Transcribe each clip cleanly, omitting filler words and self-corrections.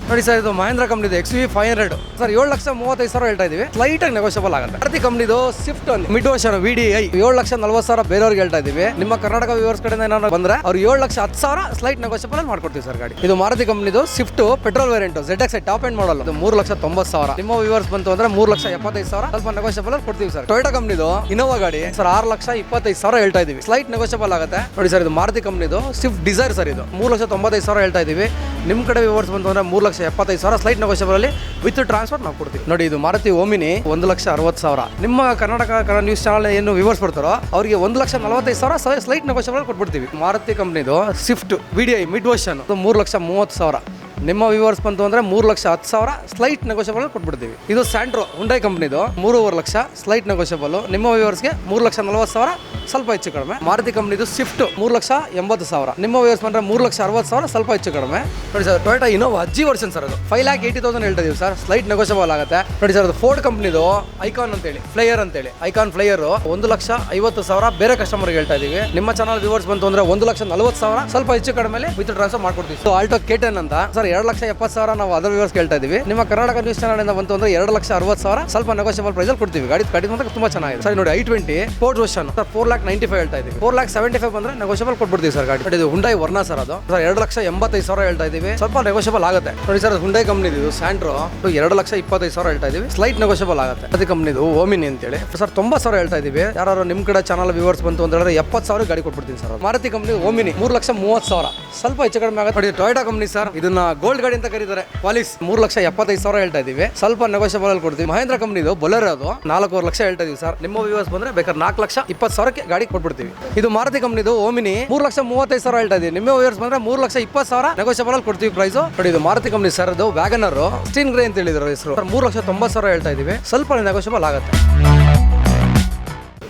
ನೋಡಿ ಸರ್, ಇದು ಮಹೇಂದ್ರ ಕಂಪ್ನಿದು XV500 ಸರ್. 7,35,000 ಹೇಳ್ತಾ ಇದೀವಿ. ಸ್ಲೈಟ್ ಆಗಿ ನೆಗೋಷಿಯಬಲ್ ಆಗುತ್ತೆ. ಮಾರುತಿ ಕಂಪ್ನಿದು ಸ್ವಿಫ್ಟ್ ಮಿಡ್ ವರ್ಷನ್ VDI 7,40,000 ಬೇರೆಯವ್ರಿಗೆ ಹೇಳ್ತಾ ಇದೀವಿ. ನಿಮ್ಮ ಕರ್ನಾಟಕ ವ್ಯೂವರ್ಸ್ ಕಡೆಯಿಂದ ಏನಾದ್ರು ಬಂದ್ರೆ ಅವ್ರು 7,10,000 ಸ್ಲೈಟ್ ನೆಗೋಷಿಯಬಲ್ ಅಲ್ಲಿ ಮಾಡ್ಕೊಡ್ತೀವಿ ಸರ್ ಗಾಡಿ. ಇದು ಮಾರುತಿ ಕಂಪ್ನಿದು Swift petrol variant ZX top end model. ಇದು 3,90,000. ನಿಮ್ಮ ವ್ಯೂವರ್ಸ್ ಬಂತು ಅಂದ್ರೆ 3,75,000 ಸ್ವಲ್ಪ ನೆಗೋಷಿಯಬಲ್ ಅಲ್ಲಿ ಕೊಡ್ತೀವಿ ಸರ್. ಟೊಯೋಟಾ ಕಂಪ್ನಿದು ಇನೋವಾ ಗಾಡಿ ಸರ್ 6,25,000 ಹೇಳ್ತಾ ಇದೀವಿ. ಸ್ಲೈಟ್ ನೆಗೋಷಿಯಬಲ್ ಆಗುತ್ತೆ. ನೋಡಿ ಸರ್, ಇದು ಮಾರುತಿ ಕಂಪ್ನಿದು ಸ್ವಿಫ್ಟ್ ಡಿಸೈರ್ ಸರ್. ಇದು 3,95,000 ಹೇಳ್ತಾ ಇದೀವಿ. ನಿಮ್ಮ ಕಡೆ ವ್ಯೂವರ್ಸ್ ಬಂತು ಅಂದ್ರೆ 3,75,000 ಸ್ಲೈಟ್ ನೆಗೋಷಿಯಬಲ್ ಅಲ್ಲಿ ವಿತ್ ಟ್ರಾನ್ಸ್ಪೋರ್ಟ್ ನಾವು ಕೊಡ್ತೀವಿ. ನೋಡಿ, ಇದು ಮಾರುತಿ ಓಮಿನಿ 1,60,000. ನಿಮ್ಮ ಕರ್ನಾಟಕ ನ್ಯೂಸ್ ಚಾನಲ್ ಏನು ವ್ಯೂವರ್ಸ್ ಬರ್ತಾರೋ ಅವರಿಗೆ 1,45,000 ಸ್ಲೈಟ್ ನೆಗೋಷಿಯಬಲ್ ಕೊಟ್ಬಿಡ್ತೀವಿ. ಮಾರುತಿ ಕಂಪ್ನಿದು ಸ್ವಿಫ್ಟ್ VDI ಮಿಡ್ ವರ್ಷನ್ 3,30,000. ನಿಮ್ಮ ವ್ಯೂವರ್ಸ್ ಬಂತು ಅಂದ್ರೆ 3,10,000 ಸ್ಲೈಟ್ ನೆಗೋಷಿಯಬಲ್ ಕೊಟ್ಬಿಡ್ತೀವಿ. ಇದು ಸ್ಯಾಂಟ್ರೋ ಹುಂಡೈ ಕಂಪ್ನಿದು 3,5 ಲಕ್ಷ ಸ್ಲೈಟ್ ನೆಗೋಷಿಯಬಲ್. ನಿಮ್ಮ ವ್ಯೂವರ್ಸ್ಗೆ 3,40,000 ಸ್ವಲ್ಪ ಹೆಚ್ಚು ಕಡಿಮೆ. ಮಾರುತಿ ಕಂಪ್ನಿದು ಸ್ವಿಫ್ಟ್ 3,80,000. ನಿಮ್ಮ ವ್ಯೂವರ್ಸ್ ಬಂದ್ರೆ 3,60,000 ಸ್ವಲ್ಪ ಹೆಚ್ಚು ಕಡಿಮೆ. ನೋಡಿ ಸರ್, ಟೊಯೋಟಾ ಇನೋವಾ ಅಜ್ಜಿ ವರ್ಷನ್ ಸರ್. ಅದು 5,80,000 ಹೇಳ್ತಾ ಇದೀವಿ ಸರ್. ಸ್ಲೈಟ್ ನೆಗೋಷಿಯಬಲ್ ಆಗುತ್ತೆ. ನೋಡಿ ಸರ್, ಅದು ಫೋರ್ಡ್ ಕಂಪ್ನಿದು ಐಕಾನ್ ಅಂತೇಳಿ ಫ್ಲೈಯರ್ ಅಂತೇಳಿ ಐಕಾನ್ ಫ್ಲೈಯರ್ 1,50,000 ಬೇರೆ ಕಸ್ಟಮರ್ಗೆ ಹೇಳ್ತಾ ಇದೀವಿ. ನಿಮ್ಮ ಚಾನಲ್ ವ್ಯೂವರ್ಸ್ ಬಂತು ಅಂದ್ರೆ 1,40,000 ಸ್ವಲ್ಪ ಹೆಚ್ಚು ಕಡಿಮೆ ವಿತ್ ಟ್ರಾನ್ಸ್ಫರ್ ಮಾಡ್ಕೊಡ್ತೀವಿ. ಆಲ್ಟೋ K10 ಅಂತ ಸರ್ 2,70,000 ನಾವು ಅದರ್ ವ್ಯೂವರ್ಸ್ ಕೇಳ್ತಾ ಇದೀವಿ. ನಿಮ್ಮ ಕರ್ನಾಟಕ ನ್ಯೂಸ್ ಚಾನಲ್ ಇಂದ ಬಂತು ಅಂದ್ರೆ 2,60,000 ಸ್ವಲ್ಪ ನೆಗೋಷಿಯಬಲ್ ಪ್ರೈಸ್ ಅಲ್ಲಿ ಕೊಡ್ತೀವಿ. ಗಾಡಿ ಮಾತ್ರ ತುಂಬಾ ಚೆನ್ನಾಗಿದೆ ಸರ್. ನೋಡಿ, I20 ಸ್ಪೋರ್ಟ್ಸ್ ವರ್ಷನ್ 4,95,000 ಹೇಳ್ತಾ ಇದೀವಿ. 4,75,000 ಬಂದ್ರೆ ನೆಗೋಷಿಯಬಲ್ ಕೊಟ್ಬಿಡ್ತೀವಿ ಸರ್ ಗಾಡಿ. ಇದು ಹುಂಡೈ ವರ್ನಾ ಸರ್. ಅದು ಸರ್ 2,85,000 ಹೇಳ್ತಾ ಇದೀವಿ. ಸ್ವಲ್ಪ ನೆಗೋಷಿಯಬಲ್ ಆಗುತ್ತೆ. ನೋಡಿ ಸರ್, ಹುಂಡೈ ಕಂಪ್ನಿದು ಸ್ಯಾಂಟ್ರೋ 2,25,000 ಹೇಳ್ತಾ ಇದೀವಿ. ಸ್ಲೈಟ್ ನೆಗೋಷಿಯಬಲ್ ಆಗುತ್ತೆ. ಅದೇ ಕಂಪ್ನಿದು ಓಮಿನಿ ಅಂತೇಳಿ ಸರ್ 90,000 ಹೇಳ್ತಾ ಇದೀವಿ. ಯಾರು ನಿಮ್ಮ ಕಡೆ ಚಾನಲ್ ವ್ಯೂವರ್ಸ್ ಬಂತು ಅಂತ ಹೇಳಿದ್ರೆ 70,000 ಗಾಡಿ ಕೊಟ್ಬಿಡ್ತೀನಿ ಸರ್. ಮಾರುತಿ ಕಂಪ್ನಿ ಓಮಿನಿ 3,30,000 ಸ್ವಲ್ಪ ಹೆಚ್ಚು ಕಡಿಮೆ ಆಗುತ್ತೆ. ನೋಡಿ, ಟೊಯೋಟಾ ಕಂಪ್ನಿ ಸರ್, ಇದನ್ನ ಗೋಲ್ಡ್ ಗಾಡಿ ಅಂತ ಕರೀತಾರೆ. ಪಾಲಿಸ್ 3,75,000 ಹೇಳ್ತಾ ಇದೀವಿ. ಸ್ವಲ್ಪ ನೆಗೋಷಿಯಬಲ್ ಅಲ್ಲಿ ಕೊಡ್ತೀವಿ. ಮಹೇಂದ್ರ ಕಂಪ್ನಿದು ಬೊಲೆರೋ ಅದು 4,5 ಲಕ್ಷ ಹೇಳ್ತಾ ಇದೀವಿ ಸರ್. ನಿಮ್ಮ ವ್ಯೂವರ್ಸ್ ಬಂದ್ರೆ ಬೇಕಾದ್ರೆ 4,20,000 ಗಾಡಿ ಕೊಟ್ಬಿಡ್ತೀವಿ. ಇದು ಮಾರುತಿ ಕಂಪ್ನಿದು ಓಮಿನಿ 3,35,000 ಹೇಳ್ತಾ ಇದೀವಿ. ನಿಮ್ಮ ವ್ಯೂವರ್ಸ್ ಬಂದ್ರೆ 3,20,000 ನೆಗೋಷಿಯಬಲ್ ಅಲ್ಲಿ ಕೊಡ್ತೀವಿ ಪ್ರೈಸ್. ನೋಡಿ, ಇದು ಮಾರುತಿ ಕಂಪ್ನಿ ಸರ್. ಅದು ವ್ಯಾಗನರ್ ಸ್ಟೀನ್ ಗ್ರೇ ಅಂತ ಹೇಳಿದ್ರು ಹೆಸರು. 3,90,000 ಹೇಳ್ತಾ ಇದೀವಿ. ಸ್ವಲ್ಪ ನೆಗೋಷಿಯಬಲ್ ಆಗುತ್ತೆ.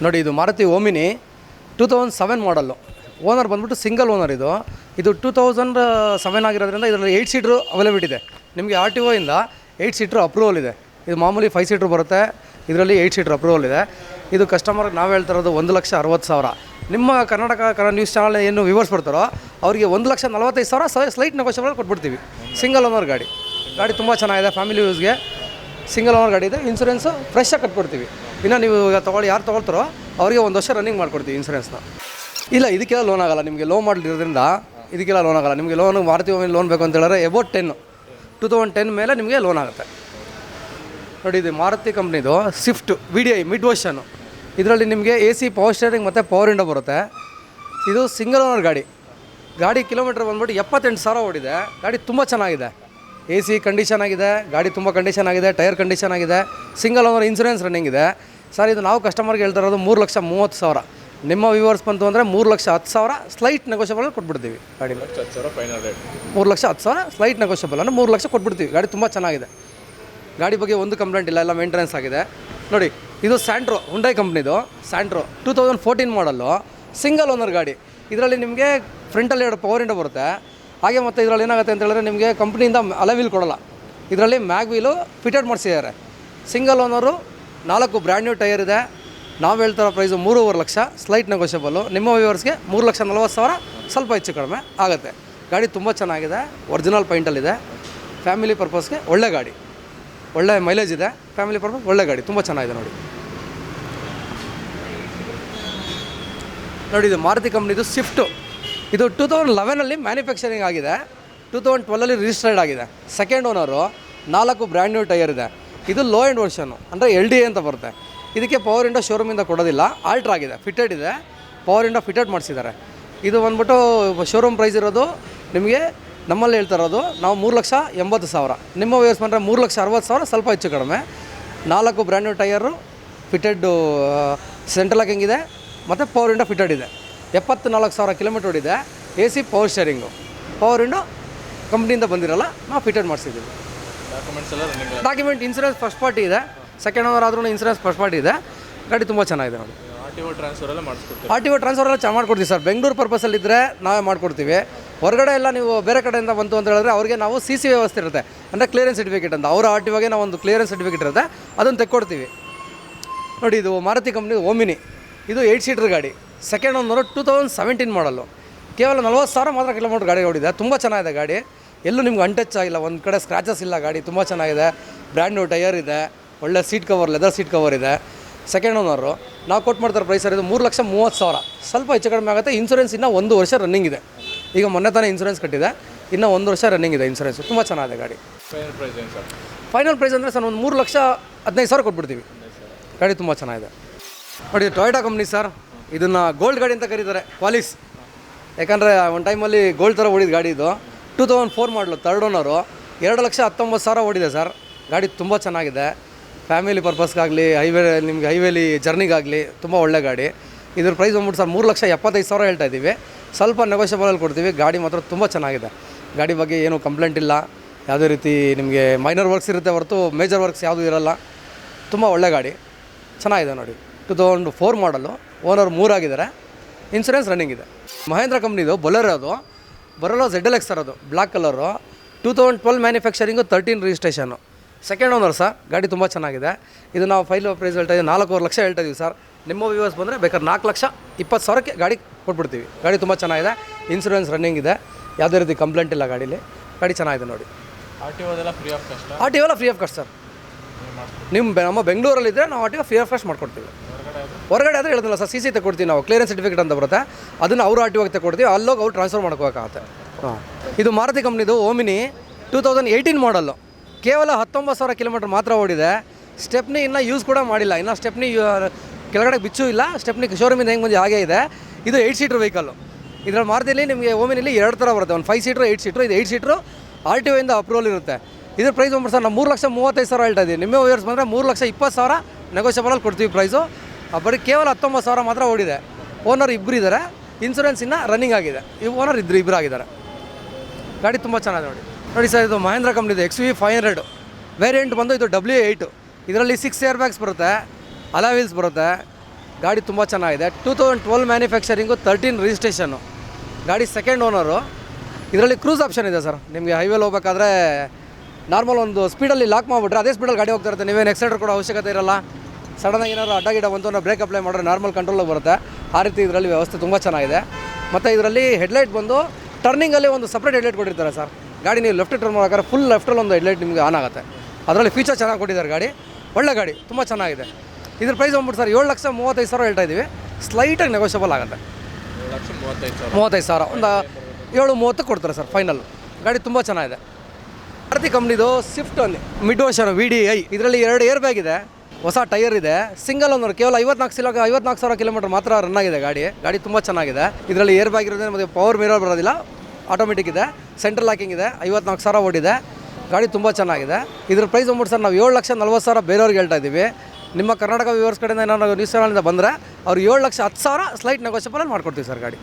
ನೋಡಿ, ಇದು ಮಾರುತಿ ಓಮಿನಿ 2007 ಮಾಡಲ್ಲು. ಓನರ್ ಬಂದ್ಬಿಟ್ಟು ಸಿಂಗಲ್ ಓನರ್. ಇದು 2007 ಆಗಿರೋದ್ರಿಂದ ಇದರಲ್ಲಿ 8 ಸೀಟ್ರು ಅವೈಲೇಬಿಲಿಟಿ ಇದೆ. ನಿಮಗೆ RTO ಇಂದ 8 ಸೀಟ್ರ್ ಅಪ್ರೂವಲ್ ಇದೆ. ಇದು ಮಾಮೂಲಿ 5 ಸೀಟ್ರ್ ಬರುತ್ತೆ. ಇದರಲ್ಲಿ 8 ಸೀಟ್ರ್ ಅಪ್ರೂವಲ್ ಇದೆ. ಇದು ಕಸ್ಟಮರ್ಗೆ ನಾವು ಹೇಳ್ತಾ ಇರೋದು 1,60,000. ನಿಮ್ಮ ಕರ್ನಾಟಕ ನ್ಯೂಸ್ ಚಾನಲ್ ಏನು ವ್ಯೂವರ್ಸ್ ಬರ್ತಾರೋ ಅವರಿಗೆ 1,45,000 ಸ್ಲೈಟ್ ನೆಗೋಷಿಯಬಲ್ ಕೊಟ್ಬಿಡ್ತೀವಿ. ಸಿಂಗಲ್ ಓನರ್ ಗಾಡಿ ತುಂಬ ಚೆನ್ನಾಗಿದೆ. ಫ್ಯಾಮಿಲಿ ಯೂಸ್ಗೆ ಸಿಂಗಲ್ ಓನರ್ ಗಾಡಿ ಇದೆ. ಇನ್ಸೂರೆನ್ಸು ಫ್ರೆಶ್ ಆಗಿ ಕಟ್ಕೊಡ್ತೀವಿ. ಇನ್ನು ನೀವು ಯಾರು ತೊಗೊಳ್ತಾರೋ ಅವರಿಗೆ 1 ವರ್ಷ ರನ್ನಿಂಗ್ ಮಾಡ್ಕೊಡ್ತೀವಿ ಇನ್ಸೂರೆನ್ಸ್ನ. ಇಲ್ಲ, ಇದಕ್ಕೆಲ್ಲ ಲೋನ್ ಆಗಲ್ಲ. ನಿಮಗೆ ಲೋ ಮಾಡಲ್ ಇರೋದ್ರಿಂದ ಇದಕ್ಕೆಲ್ಲ ಲೋನ್ ಆಗಲ್ಲ. ನಿಮಗೆ ಮಾರುತಿ ಲೋನ್ ಬೇಕು ಅಂತ ಹೇಳಿದ್ರೆ ಅಬೌಟ್ 2010 ಮೇಲೆ ನಿಮಗೆ ಲೋನ್ ಆಗುತ್ತೆ. ನೋಡಿ, ಇದು ಮಾರುತಿ ಕಂಪ್ನಿದು ಸ್ವಿಫ್ಟ್ VDI ಮಿಡ್ ವರ್ಷನ್. ಇದರಲ್ಲಿ ನಿಮಗೆ AC ಪವರ್ ಸ್ಟೇರಿಂಗ್ ಮತ್ತು ಪವರ್ ವಿಂಡೋ ಬರುತ್ತೆ. ಇದು ಸಿಂಗಲ್ ಓನರ್ ಗಾಡಿ ಕಿಲೋಮೀಟರ್ ಬಂದ್ಬಿಟ್ಟು 78,000 ಓಡಿದೆ. ಗಾಡಿ ತುಂಬ ಚೆನ್ನಾಗಿದೆ. AC ಕಂಡೀಷನ್ ಆಗಿದೆ. ಗಾಡಿ ತುಂಬ ಕಂಡೀಷನ್ ಆಗಿದೆ. ಟೈರ್ ಕಂಡೀಷನ್ ಆಗಿದೆ. ಸಿಂಗಲ್ ಓನರ್ ಇನ್ಸೂರೆನ್ಸ್ ರನ್ನಿಂಗ್ ಇದೆ ಸರ್. ಇದು ನಾವು ಕಸ್ಟಮರ್ಗೆ ಹೇಳ್ತಾ ಇರೋದು 3,30,000. ನಿಮ್ಮ ವ್ಯೂವರ್ಸ್ ಬಂತು ಅಂದರೆ 3,10,000 ಸ್ಲೈಟ್ ನೆಗೋಷಿಯಬಲ್ ಕೊಟ್ಬಿಡ್ತೀವಿ. ಗಾಡಿ 3,10,000 ಸ್ಲೈಟ್ ನೆಗೋಷಿಯಬಲ್ ಅಂದರೆ 3 ಲಕ್ಷ ಕೊಟ್ಬಿಡ್ತೀವಿ. ಗಾಡಿ ತುಂಬ ಚೆನ್ನಾಗಿದೆ. ಗಾಡಿ ಬಗ್ಗೆ ಒಂದು ಕಂಪ್ಲೇಂಟ್ ಇಲ್ಲ. ಎಲ್ಲ ಮೇಂಟೆನೆನ್ಸ್ ಆಗಿದೆ. ನೋಡಿ, ಇದು ಸ್ಯಾಂಟ್ರೋ ಹುಂಡೈ ಕಂಪ್ನಿದು ಸ್ಯಾಂಟ್ರೋ 2014 ಮಾಡಲ್ಲು ಸಿಂಗಲ್ ಓನರ್ ಗಾಡಿ. ಇದರಲ್ಲಿ ನಿಮಗೆ ಫ್ರಂಟಲ್ಲಿ 2 ಪವರ್ ವಿಂಡೋ ಬರುತ್ತೆ. ಹಾಗೆ ಮತ್ತು ಇದರಲ್ಲಿ ಏನಾಗುತ್ತೆ ಅಂತ ಹೇಳಿದ್ರೆ ನಿಮಗೆ ಕಂಪ್ನಿಯಿಂದ ಅಲವೀಲ್ ಕೊಡೋಲ್ಲ. ಇದರಲ್ಲಿ ಮ್ಯಾಗ್ ವೀಲು ಫಿಟೆಡ್ ಮಾಡಿಸಿದ್ದಾರೆ. Single owner 4 brand new tyre ಇದೆ. ನಾವು ಹೇಳ್ತಾರೋ ಪ್ರೈಸು 3,5 ಲಕ್ಷ ಸ್ಲೈಟ್ ನೆಗೋಷಿಯಬಲ್ಲು. ನಿಮ್ಮ ವ್ಯೂವರ್ಸ್ಗೆ 3,40,000 ಸ್ವಲ್ಪ ಹೆಚ್ಚು ಕಡಿಮೆ ಆಗುತ್ತೆ. ಗಾಡಿ ತುಂಬ ಚೆನ್ನಾಗಿದೆ. ಒರಿಜಿನಲ್ ಪೈಂಟಲ್ಲಿದೆ. ಫ್ಯಾಮಿಲಿ ಪರ್ಪಸ್ಗೆ ಒಳ್ಳೆ ಗಾಡಿ, ಒಳ್ಳೆ ಮೈಲೇಜ್ ಇದೆ. ಫ್ಯಾಮಿಲಿ ಪರ್ಪಸ್ ಒಳ್ಳೆ ಗಾಡಿ ತುಂಬ ಚೆನ್ನಾಗಿದೆ. ನೋಡಿ, ಇದು ಮಾರುತಿ ಕಂಪ್ನಿದು ಸ್ವಿಫ್ಟು. ಇದು 2011 ಮ್ಯಾನುಫ್ಯಾಕ್ಚರಿಂಗ್ ಆಗಿದೆ. 2012 ರಿಜಿಸ್ಟರ್ಡ್ ಆಗಿದೆ. Second owner 4 brand new tyre ಇದೆ. ಇದು ಲೋ ಎಂಡ್ ವರ್ಷನ್ನು ಅಂದರೆ LDA ಅಂತ ಬರುತ್ತೆ. ಇದಕ್ಕೆ ಪವರ್ ವಿಂಡೋ ಶೋರೂಮಿಂದ ಕೊಡೋದಿಲ್ಲ. ಆಲ್ಟ್ರ್ ಆಗಿದೆ, ಫಿಟೆಡ್ ಇದೆ. ಪವರ್ ವಿಂಡೋ ಫಿಟೆಡ್ ಮಾಡಿಸಿದ್ದಾರೆ. ಇದು ಬಂದ್ಬಿಟ್ಟು ಶೋರೂಮ್ ಪ್ರೈಸ್ ಇರೋದು ನಿಮಗೆ ನಮ್ಮಲ್ಲಿ ಹೇಳ್ತಾ ಇರೋದು ನಾವು 3,80,000. ನಿಮ್ಮ ವ್ಯೂವರ್ಸ್ ಬಂದರೆ 3,60,000 ಸ್ವಲ್ಪ ಹೆಚ್ಚು ಕಡಿಮೆ. 4 brand new tyre, fitted central locking ಇದೆ ಮತ್ತು ಪವರ್ ವಿಂಡೋ ಫಿಟೆಡ್ ಇದೆ. 74,000 ಕಿಲೋಮೀಟರ್ ಓಡಿದೆ. AC power steering, power window ಕಂಪ್ನಿಯಿಂದ ಬಂದಿರಲ್ಲ, ನಾವು ಫಿಟೆಡ್ ಮಾಡಿಸಿದ್ದೀವಿ. ಡಾಕ್ಯುಮೆಂಟ್ ಇನ್ಸೂರೆನ್ಸ್ ಫಸ್ಟ್ ಪಾರ್ಟಿ ಇದೆ. ಸೆಕೆಂಡ್ ಓನರ್ ಆದ್ರೂ ಇನ್ಸೂರೆನ್ಸ್ ಫಸ್ಟ್ ಪಾರ್ಟಿ ಇದೆ. ಗಾಡಿ ತುಂಬ ಚೆನ್ನಾಗಿದೆ. ನೋಡಿ, RTO ಟ್ರಾನ್ಸ್ಫರ್ ಎಲ್ಲ ಚೆನ್ನಾಗಿ ಮಾಡ್ಕೊಡ್ತೀವಿ ಸರ್. ಬೆಂಗಳೂರು ಪರ್ಪಸಲ್ಲಿದ್ದರೆ ನಾವೇ ಮಾಡ್ಕೊಡ್ತೀವಿ. ಹೊರಗಡೆ ಎಲ್ಲ ನೀವು ಬೇರೆ ಕಡೆಯಿಂದ ಬಂತು ಅಂತ ಹೇಳಿದ್ರೆ ಅವ್ರಿಗೆ ನಾವು CC ವ್ಯವಸ್ಥೆ ಇರುತ್ತೆ, ಅಂದರೆ ಕ್ಲಿಯರೆನ್ಸ್ ಸರ್ಟಿಫಿಕೇಟ್ ಅಂತ. ಅವರ RTOಗೆ ನಾವು ಒಂದು ಕ್ಲಿಯರೆನ್ಸ್ ಸರ್ಟಿಫಿಕೇಟ್ ಇರುತ್ತೆ, ಅದನ್ನು ತೆಕ್ಕೊಡ್ತೀವಿ. ನೋಡಿ, ಇದು ಮಾರುತಿ ಕಂಪ್ನಿ ಓಮಿನಿ. ಇದು 8 ಸೀಟ್ರ್ ಗಾಡಿ. Second owner 2017 ಮಾಡಲ್ಲು. ಕೇವಲ 40,000 ಮಾತ್ರ ಕಿಲೋಮೀಟ್ರ್ ಗಾಡಿ ಓಡಿದೆ. ತುಂಬ ಚೆನ್ನಾಗಿದೆ ಗಾಡಿ. ಎಲ್ಲೂ ನಿಮ್ಗೆ ಅನ್ಟಚ್ ಆಗಿಲ್ಲ, ಒಂದು ಕಡೆ ಸ್ಕ್ರಾಚಸ್ ಇಲ್ಲ. ಗಾಡಿ ತುಂಬ ಚೆನ್ನಾಗಿದೆ, ಬ್ರ್ಯಾಂಡ್ ನ್ಯೂ ಟೈರ್ ಇದೆ, ಒಳ್ಳೆ seat cover, leather seat cover ಇದೆ. ಸೆಕೆಂಡ್ ಓನರು ನಾವು ಕೊಟ್ಟು ಮಾಡ್ತಾರೆ ಪ್ರೈಸ್ ಸರ್ ಇದು 3,30,000. ಸ್ವಲ್ಪ ಹೆಚ್ಚು ಕಡಿಮೆ ಆಗುತ್ತೆ. ಇನ್ಸೂರೆನ್ಸ್ ಇನ್ನೂ 1 ವರ್ಷ ರನ್ನಿಂಗ್ ಇದೆ. ಈಗ ಮೊನ್ನೆ ತಾನೇ ಇನ್ಸೂರೆನ್ಸ್ ಕಟ್ಟಿದೆ, ಇನ್ನೂ 1 ವರ್ಷ ರನ್ನಿಂಗ್ ಇದೆ ಇನ್ಸೂರೆನ್ಸ್. ತುಂಬ ಚೆನ್ನಾಗಿದೆ ಗಾಡಿ. ಫೈನಲ್ ಪ್ರೈಸ್ ಅಂದರೆ ಸರ್ ಒಂದು 3,15,000 ಕೊಟ್ಬಿಡ್ತೀವಿ. ಗಾಡಿ ತುಂಬ ಚೆನ್ನಾಗಿದೆ ನೋಡಿ. ಟೊಯೋಟಾ ಕಂಪ್ನಿ ಸರ್, ಇದನ್ನು ಗೋಲ್ಡ್ ಗಾಡಿ ಅಂತ ಕರೀತಾರೆ, ಕ್ವಾಲಿಸ್. ಯಾಕಂದರೆ ಒಂದು ಟೈಮಲ್ಲಿ ಗೋಲ್ಡ್ ಥರ ಓಡಿದ ಗಾಡಿ ಇದು. 2004 ಮಾಡಲು, 3rd ಓನರು. 2,19,000 ಓಡಿದೆ ಸರ್. ಗಾಡಿ ತುಂಬ ಚೆನ್ನಾಗಿದೆ. ಫ್ಯಾಮಿಲಿ ಪರ್ಪಸ್ಗಾಗಲಿ, ನಿಮಗೆ ಹೈವೇಲಿ ಜರ್ನಿಗಾಗಲಿ ತುಂಬ ಒಳ್ಳೆ ಗಾಡಿ. ಇದ್ರ ಪ್ರೈಸ್ ಬಂದ್ಬಿಟ್ಟು ಸರ್ 3,75,000 ಹೇಳ್ತಾ ಇದ್ದೀವಿ. ಸ್ವಲ್ಪ ನೆಗೋಷಿಯಬಲಲ್ಲಿ ಕೊಡ್ತೀವಿ. ಗಾಡಿ ಮಾತ್ರ ತುಂಬ ಚೆನ್ನಾಗಿದೆ. ಗಾಡಿ ಬಗ್ಗೆ ಏನೂ ಕಂಪ್ಲೇಂಟ್ ಇಲ್ಲ. ಯಾವುದೇ ರೀತಿ ನಿಮಗೆ ಮೈನರ್ ವರ್ಕ್ಸ್ ಇರುತ್ತೆ ಹೊರತು ಮೇಜರ್ ವರ್ಕ್ಸ್ ಯಾವುದೂ ಇರೋಲ್ಲ. ತುಂಬ ಒಳ್ಳೆ ಗಾಡಿ, ಚೆನ್ನಾಗಿದೆ ನೋಡಿ. 2004 ಮಾಡಲು, ಓನರ್ 3 ಆಗಿದ್ದಾರೆ. ಇನ್ಸೂರೆನ್ಸ್ ರನ್ನಿಂಗ್ ಇದೆ. ಮಹೇಂದ್ರ ಕಂಪ್ನಿದು ಬೊಲೆರೋ, ಅದು ಬೊಲೆರೋ ZLX ಸರ್, ಅದು black colour. 2012 manufacturing, 13 registration. Second owner sir. ಗಾಡಿ ತುಂಬ ಚೆನ್ನಾಗಿದೆ. ಇದು ನಾವು ಫೈನಲ್ ಪ್ರೈಸ್ ಹೇಳ್ತಾ ಇದ್ದೀವಿ, 4,5 ಲಕ್ಷ ಹೇಳ್ತಾ ಇದ್ದೀವಿ ಸರ್. ನಿಮ್ಮ ವ್ಯೂವರ್ಸ್ ಬಂದರೆ ಬೇಕಾದ್ರೆ 4,20,000ಕ್ಕೆ ಗಾಡಿ ಕೊಟ್ಬಿಡ್ತೀವಿ. ಗಾಡಿ ತುಂಬ ಚೆನ್ನಾಗಿದೆ. ಇನ್ಸೂರೆನ್ಸ್ ರನ್ನಿಂಗ್ ಇದೆ. ಯಾವುದೇ ರೀತಿ ಕಂಪ್ಲೇಂಟ್ ಇಲ್ಲ ಗಾಡೀಲಿ. ಗಾಡಿ ಚೆನ್ನಾಗಿದೆ ನೋಡಿ. RTO ಎಲ್ಲ ಫ್ರೀ ಆಫ್ ಕಾಸ್ಟ್ ಸರ್. ನಮ್ಮ ಬೆಂಗಳೂರಲ್ಲಿದ್ದರೆ ನಾವು RTO ಫ್ರೀ ಆಫ್ ಕಾಸ್ಟ್ ಮಾಡ್ಕೊಡ್ತೀವಿ. ಹೊರಗಡೆ ಆದರೆ ಹೇಳ್ತಿಲ್ಲ ಸರ್, CC ತಗೊಡ್ತೀವಿ ನಾವು. ಕ್ಲಿಯರೆನ್ಸ್ ಸರ್ಟಿಫಿಕೇಟ್ ಅಂತ ಬರುತ್ತೆ, ಅದನ್ನು ಅವರು RTO ತಗೊಡ್ತೀವಿ. ಅಲ್ಲೋಗಿ ಅವ್ರು ಟ್ರಾನ್ಸ್ಫರ್ ಮಾಡ್ಕೋಬೇಕಾಗತ್ತೆ. ಇದು ಮಾರುತಿ ಕಂಪ್ನಿದು ಓಮಿನಿ 2018 ಮಾಡಲ್ಲು. ಕೇವಲ 19,000 ಕಿಲೋಮೀಟ್ರ್ ಮಾತ್ರ ಓಡಿದೆ. ಸ್ಟೆಪ್ನಿ ಇನ್ನೂ ಯೂಸ್ ಕೂಡ ಮಾಡಿಲ್ಲ. ಇನ್ನು ಸ್ಟೆಪ್ನಿ ಕೆಳಗಡೆ ಬಿಚ್ಚೂ ಇಲ್ಲ. ಸ್ಟೆಪ್ನಿ ಶೋರೂಮಿಂದ ಹೆಂಗೆ ಬಂದು ಹಾಗೇ ಇದೆ. ಇದು 8 ಸೀಟ್ರ್ ವೆಹಿಕಲ್ಲು. ಇದರಲ್ಲಿ ಮಾರುತಿಯಲ್ಲಿ ನಿಮಗೆ ಓಮಿನಿಲಿ 2 ಥರ ಬರುತ್ತೆ, ಒಂದು 5 ಸೀಟ್ರು 8 ಸೀಟ್ರು. ಇದು 8 ಸೀಟ್ರು RTO ಇಂದ ಅಪ್ರೂವಲ್ ಇರುತ್ತೆ. ಇದ್ರ ಪ್ರೈಸ್ ಬಂದ್ಬಿಟ್ಟು ಸರ್ ನಾವು 3,35,000 ಹೇಳ್ತಾ ಇದ್ದೀವಿ. ನಿಮ್ಮ ವ್ಯೂವರ್ಸ್ ಬಂದರೆ 3,20,000 ನೆಗೋಷಿಯಬಲಲ್ಲಿ ಕೊಡ್ತೀವಿ ಪ್ರೈಸು. ಬರೀ ಕೇವಲ 19,000 ಮಾತ್ರ ಓಡಿದೆ. ಓನರ್ 2 ಇದ್ದಾರೆ. ಇನ್ಸೂರೆನ್ಸ್ ಇನ್ನೂ ರನ್ನಿಂಗ್ ಆಗಿದೆ. ಓನರ್ 2 ಆಗಿದ್ದಾರೆ. ಗಾಡಿ ತುಂಬ ಚೆನ್ನಾಗಿದೆ ನೋಡಿ ಸರ್. ಇದು ಮಹೇಂದ್ರ ಕಂಪ್ನಿದು XUV 500 ವೇರಿಯಂಟ್ ಬಂದು ಇದು W8. ಇದರಲ್ಲಿ 6 ಏರ್ ಬ್ಯಾಗ್ಸ್ ಬರುತ್ತೆ, ಅಲಾಯ್ ವೀಲ್ಸ್ ಬರುತ್ತೆ. ಗಾಡಿ ತುಂಬ ಚೆನ್ನಾಗಿದೆ. 2012 ಮ್ಯಾನುಫ್ಯಾಕ್ಚರಿಂಗು, 13 ರಿಜಿಸ್ಟ್ರೇಷನ್ನು. ಗಾಡಿ ಸೆಕೆಂಡ್ ಓನರು. ಇದರಲ್ಲಿ ಕ್ರೂಸ್ ಆಪ್ಷನ್ ಇದೆ ಸರ್. ನಿಮಗೆ ಹೈವೇಲಿ ಹೋಗ್ಬೇಕಾದ್ರೆ ನಾರ್ಮಲ್ ಒಂದು ಸ್ಪೀಡಲ್ಲಿ ಲಾಕ್ ಮಾಡಿಬಿಟ್ರೆ ಅದೇ ಸ್ಪೀಡಲ್ಲಿ ಗಾಡಿ ಹೋಗ್ತಾ ಇರುತ್ತೆ. ನೀವೇನು ಎಕ್ಸೈಟರ್ ಕೊಡೋ ಅವಶ್ಯಕತೆ ಇರಲ್ಲ. ಸಡನ್ನಾಗಿ ಏನಾದ್ರು ಅಡ್ಡ ಗಿಡ ಬಂತು ಬ್ರೇಕ್ ಅಪ್ಲೈ ಮಾಡಿದ್ರೆ ನಾರ್ಮಲ್ ಕಂಟ್ರೋಲಾಗಿ ಬರುತ್ತೆ. ಆ ರೀತಿ ಇದರಲ್ಲಿ ವ್ಯವಸ್ಥೆ ತುಂಬ ಚೆನ್ನಾಗಿದೆ. ಮತ್ತು ಇದರಲ್ಲಿ ಹೆಡ್ಲೈಟ್ ಬಂದು ಟರ್ನಿಂಗಲ್ಲಿ ಒಂದು ಸಪ್ರೇಟ್ ಹೆಡ್ಲೈಟ್ ಕೊಟ್ಟಿರ್ತಾರೆ ಸರ್. ಗಾಡಿ ನೀವು ಲೆಫ್ಟ್ ಟರ್ನ್ ಮಾಡೋಕ್ಕಾದ್ರೆ ಫುಲ್ ಲೆಫ್ಟಲ್ಲಿ ಒಂದು ಹೆಡ್ಲೈಟ್ ನಿಮಗೆ ಆನ್ ಆಗುತ್ತೆ. ಅದರಲ್ಲಿ ಫೀಚರ್ ಚೆನ್ನಾಗಿ ಕೊಟ್ಟಿದ್ದಾರೆ. ಗಾಡಿ ಒಳ್ಳೆ ಗಾಡಿ, ತುಂಬ ಚೆನ್ನಾಗಿದೆ. ಇದ್ರ ಪ್ರೈಸ್ ಬಂದ್ಬಿಟ್ಟು ಸರ್ 7,35,000 ಹೇಳ್ತಾ ಇದ್ದೀವಿ. ಸ್ಲೈಟಾಗಿ ನೆಗೋಷಿಯಬಲ್ ಆಗುತ್ತೆ. 35,000 ಒಂದು 7,30 ಕೊಡ್ತಾರೆ ಸರ್ ಫೈನಲ್. ಗಾಡಿ ತುಂಬ ಚೆನ್ನಾಗಿದೆ. ಮಾರುತಿ ಕಂಪ್ನಿದು ಸ್ವಿಫ್ಟ್ ಒಂದು ಮಿಡ್ ವರ್ಷನ್ VDI. ಇದರಲ್ಲಿ 2 ಏರ್ ಬ್ಯಾಗ್ ಇದೆ, ಹೊಸ ಟೈರ್ ಇದೆ, ಸಿಂಗಲ್ ಓನರ್. ಕೇವಲ 54,000 ಕಿಲೋಮೀಟರ್ ಮಾತ್ರ ರನ್ ಆಗಿದೆ ಗಾಡಿ ತುಂಬ ಚೆನ್ನಾಗಿದೆ. ಇದರಲ್ಲಿ ಏರ್ ಬ್ಯಾಗ್ ಇರೋದೇ ಮತ್ತು ಪವರ್ ಮಿರರ್ ಬರೋದಿಲ್ಲ, ಆಟೋಮೆಟಿಕ್ ಇದೆ. ಸೆಂಟ್ರಲ್ ಲಾಕಿಂಗ್ ಇದೆ. 54,000 ಓಡಿದೆ. ಗಾಡಿ ತುಂಬ ಚೆನ್ನಾಗಿದೆ. ಇದ್ರ ಪ್ರೈಸ್ ಬಂದ್ಬಿಟ್ಟು ಸರ್ ನಾವು 7,40,000 ಬೇರೆಯವ್ರಿಗೆ ಹೇಳ್ತಾ ಇದ್ದೀವಿ. ನಿಮ್ಮ ಕರ್ನಾಟಕ ವ್ಯೂವರ್ಸ್ ಕಡೆಯಿಂದ ಏನಾದ್ರು ನ್ಯೂಸ್ ಚಾನಲಿಂದ ಬಂದರೆ ಅವ್ರು 7,10,000 ಸ್ಲೈಟ್ ನೆಗೋಷಿಯಬಲ್ ಮಾಡ್ಕೊಡ್ತೀವಿ ಸರ್. ಗಾಡಿ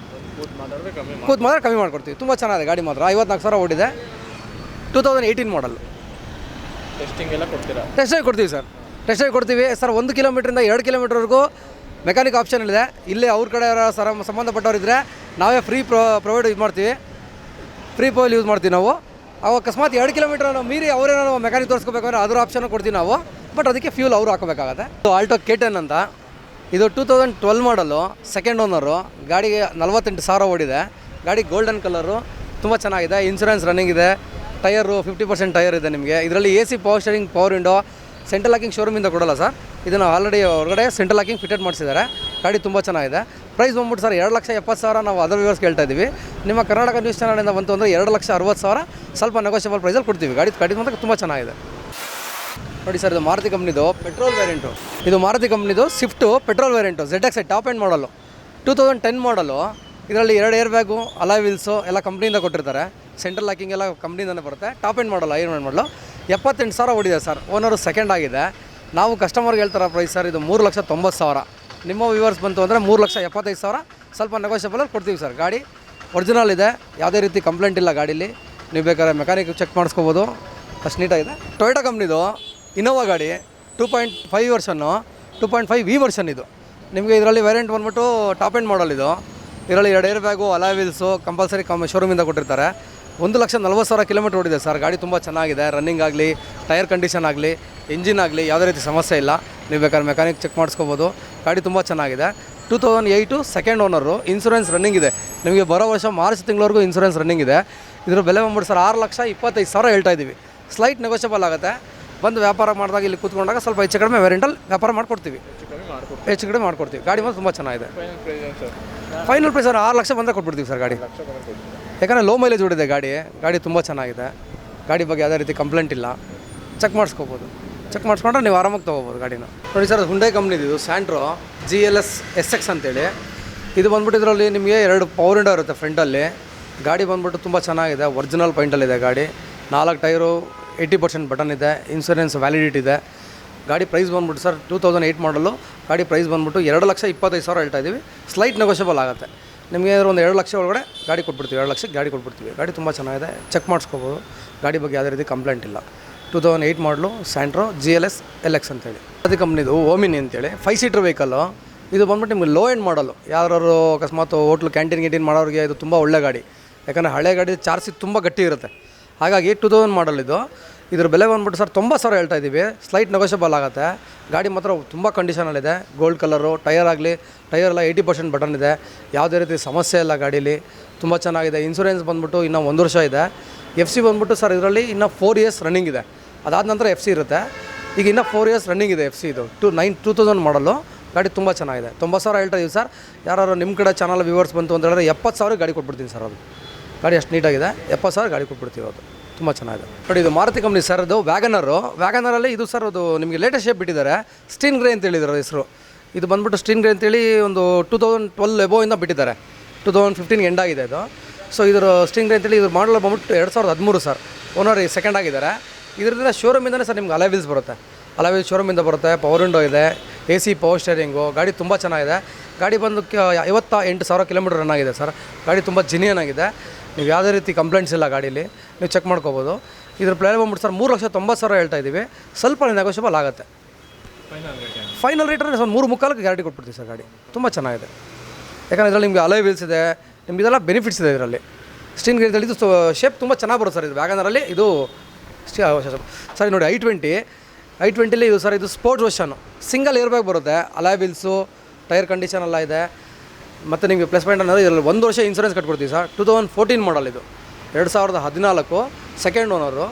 ಕೂತ್ ಮಾತ್ರ ಕಮ್ಮಿ ಮಾಡ್ಕೊಡ್ತೀವಿ. ತುಂಬ ಚೆನ್ನಾಗಿದೆ ಗಾಡಿ ಮಾತ್ರ. 54,000 ಓಡಿದೆ. 2018 ಮಾಡಲ್. ಟೆಸ್ಟಿಂಗ್ ಎಲ್ಲ ಕೊಡ್ತೀರಾ? ಟೆಸ್ಟಾಗಿ ಕೊಡ್ತೀವಿ ಸರ್. ಟೆಸ್ಟಾಗಿ ಕೊಡ್ತೀವಿ ಸರ್. 1 ಕಿಲೋಮೀಟ್ರಿಂದ 2 ಕಿಲೋಮೀಟ್ರ್ವರೆಗೂ ಮೆಕ್ಯಾನಿಕ್ ಆಪ್ಷನ್ ಇದೆ. ಇಲ್ಲೇ ಅವ್ರ ಕಡೆ ಸಂಬಂಧಪಟ್ಟವ್ರಿದ್ದರೆ ನಾವೇ ಪ್ರೊವೈಡ್ ಯೂಸ್ ಮಾಡ್ತೀವಿ. ಫ್ರೀ ಪೋಲ್ ಯೂಸ್ ಮಾಡ್ತೀವಿ ನಾವು. ಅವು ಅಕಸ್ಮಾತ್ 2 ಕಿಲೋಮೀಟ್ರ್ ಮೀರಿ ಅವರೇನೋ ಮೆಕ್ಯಾನಿಕ್ ತೋರಿಸ್ಕೋಬೇಕಂದ್ರೆ ಅದರ ಆಪ್ಷನ್ ಕೊಡ್ತೀವಿ ನಾವು. ಬಟ್ ಅದಕ್ಕೆ ಫ್ಯೂಲ್ ಅವರು ಹಾಕೋಬೇಕಾಗತ್ತೆ. ಆಲ್ಟೋ K10 ಅಂತ. ಇದು 2012 ಮಾಡಲು, ಸೆಕೆಂಡ್ ಓನರು. ಗಾಡಿಗೆ 48,000 ಓಡಿದೆ. ಗಾಡಿ ಗೋಲ್ಡನ್ ಕಲರು, ತುಂಬ ಚೆನ್ನಾಗಿದೆ. ಇನ್ಸೂರೆನ್ಸ್ ರನ್ನಿಂಗ್ ಇದೆ. ಟೈರು 50% ಟೈರ್ ಇದೆ ನಿಮಗೆ. ಇದರಲ್ಲಿ AC power steering, power window, central locking ಶೋರೂಮಿಂದ ಕೊಡೋಲ್ಲ ಸರ್. ಇದನ್ನು ಆಲ್ರೆಡಿ ಹೊರಗಡೆ ಸೆಂಟ್ರಲ್ ಲಾಕಿಂಗ್ ಫಿಟೆಡ್ ಮಾಡಿಸಿದ್ದಾರೆ. ಗಾಡಿ ತುಂಬ ಚೆನ್ನಾಗಿದೆ. ಪ್ರೈಸ್ ಬಂದ್ಬಿಟ್ಟು ಸರ್ 2,70,000 ನಾವು ಅದರ್ ವ್ಯೂವರ್ಸ್ ಕೇಳ್ತಾ ಇದ್ದೀವಿ. ನಿಮ್ಮ ಕರ್ನಾಟಕ ನ್ಯೂಸ್ ಚಾನಲಿಂದ ಬಂತು ಅಂದರೆ 2,60,000 ಸ್ವಲ್ಪ ನೆಗೋಷಿಯಬಲ್ ಪ್ರೈಸಲ್ಲಿ ಕೊಡ್ತೀವಿ. ಗಾಡಿ ಮಾತ್ರ ತುಂಬ ಚೆನ್ನಾಗಿದೆ ನೋಡಿ ಸರ್. ಇದು ಮಾರುತಿ ಕಂಪ್ನಿದು ಪೆಟ್ರೋಲ್ ವೇರಿಯಂಟು. ಇದು ಮಾರುತಿ ಕಂಪ್ನಿದು Swift petrol variant ZX top end ಮಾಡಲು. 2010 ಮಾಡಲು. ಇದರಲ್ಲಿ 2 ಏರ್ ಬ್ಯಾಗು, ಅಲಾಯ್ ವೀಲ್ಸು ಎಲ್ಲ ಕಂಪ್ನಿಯಿಂದ ಕೊಟ್ಟಿರ್ತಾರೆ. ಸೆಂಟ್ರಲ್ ಲಾಕಿಂಗ್ ಎಲ್ಲ ಕಂಪ್ನಿಯಿಂದನೇ ಬರುತ್ತೆ. ಟಾಪ್ ಎಂಡ್ ಮಾಡಲ್ಲ, ಐರನ್ ಮಾಡಲು. 78,000 ಓಡಿದೆ ಸರ್. ಓನರು ಸೆಕೆಂಡ್ ಆಗಿದೆ. ನಾವು ಕಸ್ಟಮರ್ಗೆ ಹೇಳ್ತಾರ ಪ್ರೈಸ್ ಸರ್ ಇದು 3,90,000. ನಿಮ್ಮ ವ್ಯೂವರ್ಸ್ ಬಂತು ಅಂದರೆ 3,75,000 ಸ್ವಲ್ಪ ನೆಗೋಷಿಯಬಲಲ್ಲಿ ಕೊಡ್ತೀವಿ ಸರ್. ಗಾಡಿ ಒರಿಜಿನಲ್ ಇದೆ, ಯಾವುದೇ ರೀತಿ ಕಂಪ್ಲೇಂಟ್ ಇಲ್ಲ ಗಾಡೀಲಿ. ನೀವು ಬೇಕಾದ್ರೆ ಮೆಕ್ಯಾನಿಕ್ ಚೆಕ್ ಮಾಡಿಸ್ಕೋಬೋದು, ಅಷ್ಟು ನೀಟಾಗಿದೆ. ಟೊಯೋಟಾ ಕಂಪ್ನಿದು ಇನೋವಾ ಗಾಡಿ 2.5 ವರ್ಷನ್ನು, 2.5 V ವರ್ಷನ್ ಇದು. ನಿಮಗೆ ಇದರಲ್ಲಿ ವೇರಿಯಂಟ್ ಬಂದ್ಬಿಟ್ಟು ಟಾಪ್ ಎಂಡ್ ಮಾಡಲ್ ಇದು. ಇದರಲ್ಲಿ 2 airbag, alloy wheels compulsory ಶೋರೂಮಿಂದ ಕೊಟ್ಟಿರ್ತಾರೆ. 1,40,000 ಕಿಲೋಮೀಟ್ರ್ ಓಡಿದೆ ಸರ್. ಗಾಡಿ ತುಂಬ ಚೆನ್ನಾಗಿದೆ. ರನ್ನಿಂಗ್ ಆಗಲಿ, ಟೈರ್ ಕಂಡೀಷನ್ ಆಗಲಿ, ಇಂಜಿನ್ ಆಗಲಿ ಯಾವುದೇ ರೀತಿ ಸಮಸ್ಯೆ ಇಲ್ಲ. ನೀವು ಬೇಕಾದ್ರೆ ಮೆಕ್ಯಾನಿಕ್ ಚೆಕ್ ಮಾಡಿಸ್ಕೋಬೋದು. ಗಾಡಿ ತುಂಬ ಚೆನ್ನಾಗಿದೆ. 2008 ಸೆಕೆಂಡ್ ಓನರು. ಇನ್ಸೂರೆನ್ಸ್ ರನ್ನಿಂಗ್ ಇದೆ. ನಿಮಗೆ ಬರೋ ವರ್ಷ ಮಾರ್ಚ್ ತಿಂಗಳವರೆಗೂ ಇನ್ಸೂರೆನ್ಸ್ ರನ್ನಿಂಗ್ ಇದೆ. ಇದ್ರ ಬೆಲೆ ಬಂದ್ಬಿಟ್ಟು ಸರ್ 6,25,000 ಹೇಳ್ತಾ ಇದ್ದೀವಿ. ಸ್ಲೈಟ್ ನೆಗೋಷಿಯಬಲ್ ಆಗುತ್ತೆ. ಬಂದು ವ್ಯಾಪಾರ ಮಾಡಿದಾಗ ಇಲ್ಲಿ ಕೂತ್ಕೊಂಡಾಗ ಸ್ವಲ್ಪ ಹೆಚ್ಚು ಕಡಿಮೆ ವೇರಿಯಂಟಲ್ಲಿ ವ್ಯಾಪಾರ ಮಾಡ್ಕೊಡ್ತೀವಿ. ಹೆಚ್ಚು ಕಡಿಮೆ ಮಾಡ್ಕೊಡ್ತೀವಿ. ಗಾಡಿ ಮಾತ್ರ ತುಂಬ ಚೆನ್ನಾಗಿದೆ. ಫೈನಲ್ ಪ್ರೈಸ್ ಸರ್ 6 ಲಕ್ಷ ಬಂದರೆ ಕೊಟ್ಬಿಡ್ತೀವಿ ಸರ್ ಗಾಡಿ. ಯಾಕಂದರೆ ಲೋ ಮೈಲೇಜ್ ಓಡಿದೆ ಗಾಡಿ ತುಂಬ ಚೆನ್ನಾಗಿದೆ. ಗಾಡಿ ಬಗ್ಗೆ ಯಾವುದೇ ರೀತಿ ಕಂಪ್ಲೇಂಟ್ ಇಲ್ಲ. ಚೆಕ್ ಮಾಡಿಸ್ಕೋಬೋದು. ಚೆಕ್ ಮಾಡಿಸ್ಕೊಂಡ್ರೆ ನೀವು ಆರಾಮಾಗಿ ತೊಗೋಬೋದು ಗಾಡಿನ. ನೋಡಿ ಸರ್, ಹುಂಡೈ ಕಂಪ್ನಿದು ಸ್ಯಾಂಟ್ರೋ GLS SX ಅಂತೇಳಿ. ಇದು ಬಂದ್ಬಿಟ್ಟು ಇದರಲ್ಲಿ ನಿಮಗೆ 2 ಪವರ್ ವಿಂಡೋ ಇರುತ್ತೆ ಫ್ರಂಟಲ್ಲಿ. ಗಾಡಿ ಬಂದ್ಬಿಟ್ಟು ತುಂಬ ಚೆನ್ನಾಗಿದೆ. ಒರಿಜಿನಲ್ ಪೈಂಟಲ್ಲಿದೆ ಗಾಡಿ. 4 ಟೈರು, 80% ಬಟನ್ ಇದೆ. ಇನ್ಸೂರೆನ್ಸ್ ವ್ಯಾಲಿಡಿಟಿ ಇದೆ. ಗಾಡಿ ಪ್ರೈಸ್ ಬಂದ್ಬಿಟ್ಟು ಸರ್ 2008 ಮಾಡಲು. ಗಾಡಿ ಪ್ರೈಸ್ ಬಂದ್ಬಿಟ್ಟು 2,25,000 ಹೇಳ್ತಾ ಇದ್ದೀವಿ. ಸ್ಲೈಟ್ ನೆಗೋಷಿಯಬಲ್ ಆಗುತ್ತೆ. ನಿಮಗೆ ಒಂದು 2 ಲಕ್ಷ ಒಳಗಡೆ ಗಾಡಿ ಕೊಟ್ಬಿಡ್ತೀವಿ. 2 ಲಕ್ಷಕ್ಕೆ ಗಾಡಿ ಕೊಟ್ಬಿಡ್ತೀವಿ. ಗಾಡಿ ತುಂಬ ಚೆನ್ನಾಗಿದೆ. ಚೆಕ್ ಮಾಡಿಸ್ಕೋಬೋದು. ಗಾಡಿ ಬಗ್ಗೆ ಯಾವುದೇ ರೀತಿ ಕಂಪ್ಲೇಂಟ್ ಇಲ್ಲ. 2008 ಮಾಡಲು ಸ್ಯಾಂಟ್ರೋ GLS LX ಅಂತೇಳಿ. ಅದೇ ಕಂಪ್ನಿದು ಓಮಿನಿ ಅಂತೇಳಿ 5 ಸೀಟ್ರ್ ವೆಹಿಕಲ್ಲು. ಇದು ಬಂದ್ಬಿಟ್ಟು ನಿಮಗೆ ಲೋ ಎಂಡ್ ಮಾಡಲು. ಯಾರು ಅಕಸ್ಮಾತ್ ಹೋಟ್ಲು ಕ್ಯಾಂಟೀನ್ ಮಾಡೋರಿಗೆ ಇದು ತುಂಬ ಒಳ್ಳೆ ಗಾಡಿ. ಯಾಕಂದರೆ ಹಳೆ ಗಾಡಿ ಚಾರ್ಜ್ ತುಂಬ ಗಟ್ಟಿ ಇರುತ್ತೆ. ಹಾಗಾಗಿ 2000 ಮಾಡಲ್ ಇದು. ಇದ್ರ ಬೆಲೆ ಬಂದ್ಬಿಟ್ಟು ಸರ್ 90,000 ಹೇಳ್ತಾ ಇದ್ದೀವಿ. ಸ್ಲೈಟ್ ನೆಗೋಷಿಯಬಲ್ ಆಗುತ್ತೆ. ಗಾಡಿ ಮಾತ್ರ ತುಂಬ ಕಂಡೀಷನಲ್ಲಿದೆ. ಗೋಲ್ಡ್ ಕಲರು, ಟೈರ್ ಆಗಲಿ, ಟೈರೆಲ್ಲ 80% ಬಟನ್ ಇದೆ. ಯಾವುದೇ ರೀತಿ ಸಮಸ್ಯೆ ಇಲ್ಲ ಗಾಡೀಲಿ. ತುಂಬ ಚೆನ್ನಾಗಿದೆ. ಇನ್ಸೂರೆನ್ಸ್ ಬಂದ್ಬಿಟ್ಟು ಇನ್ನೂ 1 ವರ್ಷ ಇದೆ. FC ಬಂದ್ಬಿಟ್ಟು ಸರ್ ಇದರಲ್ಲಿ ಇನ್ನೂ 4 ಇಯರ್ಸ್ ರನ್ನಿಂಗ್ ಇದೆ. ಅದಾದ ನಂತರ FC ಇರುತ್ತೆ. ಈಗ ಇನ್ನೂ 4 ಇಯರ್ಸ್ ರನ್ನಿಂಗ್ ಇದೆ FC ಇದು. 2000 ಮಾಡಲು. ಗಾಡಿ ತುಂಬ ಚೆನ್ನಾಗಿದೆ. 90,000 ಹೇಳ್ತಾ ಇದೀವಿ ಸರ್. ಯಾರು ನಿಮ್ಮ ಕಡೆ ಚಾನಲ್ ವ್ಯೂವರ್ಸ್ ಬಂತು ಅಂತ ಹೇಳಿದ್ರೆ 70,000 ಗಾಡಿ ಕೊಟ್ಬಿಡ್ತೀನಿ ಸರ್. ಅದು ಗಾಡಿ ಅಷ್ಟು ನೀಟಾಗಿದೆ. 70,000 ಗಾಡಿ ಕೊಟ್ಬಿಡ್ತೀವಿ. ಅದು ತುಂಬ ಚೆನ್ನಾಗಿದೆ. ನೋಡಿ, ಇದು ಮಾರುತಿ ಕಂಪ್ನಿ ಸರ್. ಇದು ವ್ಯಾಗನರಲ್ಲಿ ಇದು ಸರ್ ಅದು ನಿಮಗೆ ಲೇಟೆಸ್ಟ್ ಶೇಪ್ ಬಿಟ್ಟಿದ್ದಾರೆ. ಸ್ಟೀನ್ ಗ್ರೇ ಅಂತ ಹೇಳಿದ್ರು ಹೆಸರು. ಇದು ಬಂದ್ಬಿಟ್ಟು ಸ್ಟೀನ್ ಗ್ರೇ ಅಂತೇಳಿ ಒಂದು 2012 ಎಬೋಯಿಂದ ಬಿಟ್ಟಿದ್ದಾರೆ. 2015 ಎಂಡ್ ಆಗಿದೆ ಇದು. ಸೊ ಇದ್ರ ಸ್ಟೀನ್ ಗ್ರೇ ಅಂತೇಳಿ ಇದ್ರ ಮಾಡಲ್ ಬಂದ್ಬಿಟ್ಟು 2013 ಸರ್. ಓನರ್ ಸೆಕೆಂಡ್ ಆಗಿದ್ದಾರೆ. ಇದರಿಂದ ಶೋರೂಮಿಂದನೇ ಸರ್ ನಿಮ್ಗೆ ಅಲೈ ವೀಲ್ಸ್ ಬರುತ್ತೆ. ಅಲೈ ವೀಲ್ಸ್ ಶೋರೂಮಿಂದ ಬರುತ್ತೆ. ಪವರ್ ವಿಂಡೋ ಇದೆ. AC power steering. ಗಾಡಿ ತುಂಬ ಚೆನ್ನಾಗಿದೆ. ಗಾಡಿ ಬಂದು 58,000 ಕಿಲೋಮೀಟರ್ ರನ್ ಆಗಿದೆ ಸರ್. ಗಾಡಿ ತುಂಬ ಜಿನಿಯನ್ ಆಗಿದೆ. ನೀವು ಯಾವುದೇ ರೀತಿ ಕಂಪ್ಲೇಂಟ್ಸ್ ಇಲ್ಲ ಗಾಡೀಲಿ. ನೀವು ಚೆಕ್ ಮಾಡ್ಕೋಬೋದು. ಇದ್ರ ಪ್ಲೇರ್ ಬಂದ್ಬಿಟ್ಟು ಸರ್ 3,90,000 ಹೇಳ್ತಾ ಇದ್ದೀವಿ. ಸ್ವಲ್ಪ ನೆಗೋಷಿಯಬಲ್ ಆಗುತ್ತೆ. ಫೈನಲ್ ರೇಟ್ ಅಂದರೆ ಸರ್ 3,45,000 ಗ್ಯಾರಂಟಿ ಕೊಟ್ಬಿಡ್ತೀವಿ ಸರ್. ಗಾಡಿ ತುಂಬ ಚೆನ್ನಾಗಿದೆ. ಯಾಕಂದರೆ ಇದರಲ್ಲಿ ನಿಮಗೆ ಅಲೈ ವೀಲ್ಸ್ ಇದೆ. ನಿಮ್ಗೆ ಇದೆಲ್ಲ ಬೆನಿಫಿಟ್ಸ್ ಇದೆ ಇದರಲ್ಲಿ. ಸ್ಟೀನ್ ಗ್ರೇದಲ್ಲಿ ಇದು ಶೇಪ್ ತುಂಬ ಚೆನ್ನಾಗಿ ಬರುತ್ತೆ ಸರ್. ಇದು ವ್ಯಾಗನರಲ್ಲಿ ಇದು ಸರಿ. ನೋಡಿ, i20 ಇದು ಸರ್. ಇದು ಸ್ಪೋರ್ಟ್ಸ್ ವರ್ಷನು. ಸಿಂಗಲ್ ಏರ್ ಬ್ಯಾಗ್ ಬರುತ್ತೆ. ಅಲೈ ವೀಲ್ಸು, ಟೈರ್ ಕಂಡೀಷನ್ ಎಲ್ಲ ಇದೆ. ಮತ್ತು ನಿಮಗೆ ಪ್ಲಸ್ ಪಾಯಿಂಟ್ ಅನ್ನೋದು ಇದರಲ್ಲಿ 1 ವರ್ಷ ಇನ್ಸೂರೆನ್ಸ್ ಕಟ್ಕೊಡ್ತೀವಿ ಸರ್. 2014 ಮಾಡಲ್ ಇದು. 2014 ಸೆಕೆಂಡ್ ಓನರು.